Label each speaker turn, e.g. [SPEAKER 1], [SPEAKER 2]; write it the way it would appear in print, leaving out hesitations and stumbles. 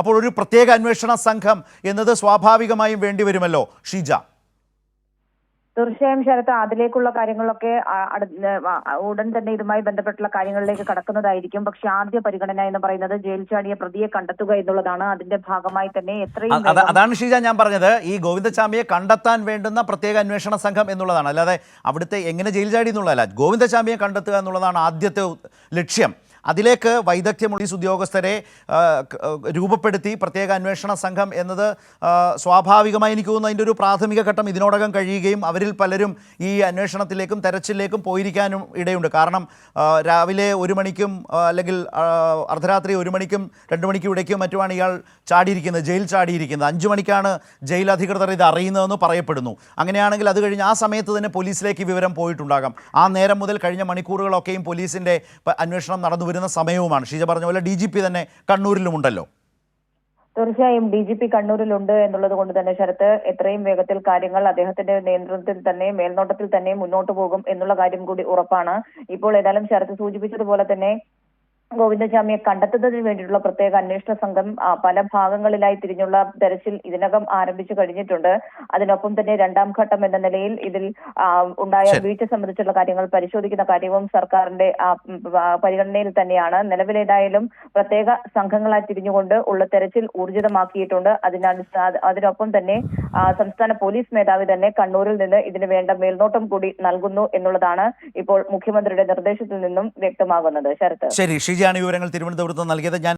[SPEAKER 1] അപ്പോൾ ഒരു പ്രത്യേക അന്വേഷണ സംഘം എന്നത് സ്വാഭാവികമായും വേണ്ടിവരുമല്ലോ ഷീജ.
[SPEAKER 2] തീർച്ചയായും ശരത്ത്, അതിലേക്കുള്ള കാര്യങ്ങളൊക്കെ ഉടൻ തന്നെ ഇതുമായി ബന്ധപ്പെട്ടുള്ള കാര്യങ്ങളിലേക്ക് കടക്കുന്നതായിരിക്കും. പക്ഷെ ആദ്യ പരിഗണന എന്ന് പറയുന്നത് ജയിൽ ചാടിയ പ്രതിയെ കണ്ടെത്തുക എന്നുള്ളതാണ്. അതിന്റെ ഭാഗമായി തന്നെ
[SPEAKER 1] അതാണ് ഷീജ ഞാൻ പറഞ്ഞത്, ഈ ഗോവിന്ദചാമിയെ കണ്ടെത്താൻ വേണ്ടുന്ന പ്രത്യേക അന്വേഷണ സംഘം എന്നുള്ളതാണ്. അല്ലാതെ അവിടുത്തെ എങ്ങനെ ജയിൽ ചാടി എന്നുള്ളതല്ല, ഗോവിന്ദചാമിയെ കണ്ടെത്തുക എന്നുള്ളതാണ് ആദ്യത്തെ ലക്ഷ്യം. അതിലേക്ക് വൈദഗ്ധ്യമുള്ള പോലീസ് ഉദ്യോഗസ്ഥരെ രൂപപ്പെടുത്തി പ്രത്യേക അന്വേഷണ സംഘം എന്നത് സ്വാഭാവികമായി എനിക്ക് തോന്നുന്നു അതിൻ്റെ ഒരു പ്രാഥമിക ഘട്ടം ഇതിനോടകം കഴിയുകയും അവരിൽ പലരും ഈ അന്വേഷണത്തിലേക്കും തെരച്ചിലേക്കും പോയിരിക്കാനും ഇടയുണ്ട്. കാരണം രാവിലെ 1 മണിക്കും അല്ലെങ്കിൽ അർദ്ധരാത്രി 1 മണിക്കും 2 മണിക്കും ഇടയ്ക്കും മറ്റുമാണ് ഇയാൾ ചാടിയിരിക്കുന്നത്, ജയിൽ ചാടിയിരിക്കുന്നത്. 5 മണിക്കാണ് ജയിൽ അധികൃതർ ഇത് അറിയുന്നതെന്ന് പറയപ്പെടുന്നു. അങ്ങനെയാണെങ്കിൽ അത് കഴിഞ്ഞ് ആ സമയത്ത് തന്നെ പോലീസിലേക്ക് വിവരം പോയിട്ടുണ്ടാകാം. ആ നേരം മുതൽ കഴിഞ്ഞ മണിക്കൂറുകളൊക്കെയും പോലീസിൻ്റെ അന്വേഷണം നടന്നു വരുന്ന സമയവുമാണ്. ഷീജ പറഞ്ഞ പോലെ DGP തന്നെ കണ്ണൂരിലുമുണ്ടല്ലോ.
[SPEAKER 2] തീർച്ചയായും DGP കണ്ണൂരിലുണ്ട് എന്നുള്ളത് കൊണ്ട് തന്നെ ശരത്ത്, എത്രയും വേഗത്തിൽ കാര്യങ്ങൾ അദ്ദേഹത്തിന്റെ നിയന്ത്രണത്തിൽ തന്നെ, മേൽനോട്ടത്തിൽ തന്നെ മുന്നോട്ട് പോകും എന്നുള്ള കാര്യം കൂടി ഉറപ്പാണ്. ഇപ്പോൾ ഏതായാലും ശരത്ത് സൂചിപ്പിച്ചതുപോലെ തന്നെ ഗോവിന്ദചാമിയെ കണ്ടെത്തുന്നതിന് വേണ്ടിയിട്ടുള്ള പ്രത്യേക അന്വേഷണ സംഘം പല ഭാഗങ്ങളിലായി തിരിഞ്ഞുള്ള തെരച്ചിൽ ഇതിനകം ആരംഭിച്ചു കഴിഞ്ഞിട്ടുണ്ട്. അതിനൊപ്പം തന്നെ 2ാം ഘട്ടം എന്ന നിലയിൽ ഇതിൽ ഉണ്ടായ വീഴ്ച സംബന്ധിച്ചുള്ള കാര്യങ്ങൾ പരിശോധിക്കുന്ന കാര്യവും സർക്കാരിന്റെ പരിഗണനയിൽ തന്നെയാണ്. നിലവിലേതായാലും പ്രത്യേക സംഘങ്ങളായി തിരിഞ്ഞുകൊണ്ട് ഉള്ള തെരച്ചിൽ ഊർജിതമാക്കിയിട്ടുണ്ട്. അതിനൊപ്പം തന്നെ സംസ്ഥാന പോലീസ് മേധാവി തന്നെ കണ്ണൂരിൽ നിന്ന് ഇതിന് വേണ്ട മേൽനോട്ടം കൂടി നൽകുന്നു എന്നുള്ളതാണ് ഇപ്പോൾ മുഖ്യമന്ത്രിയുടെ നിർദ്ദേശത്തിൽ നിന്നും വ്യക്തമാകുന്നത്. ശരത്ത്,
[SPEAKER 1] ശരി, ഷീജയാണ് വിവരങ്ങൾ തിരുവനന്തപുരത്ത് നൽകിയത്.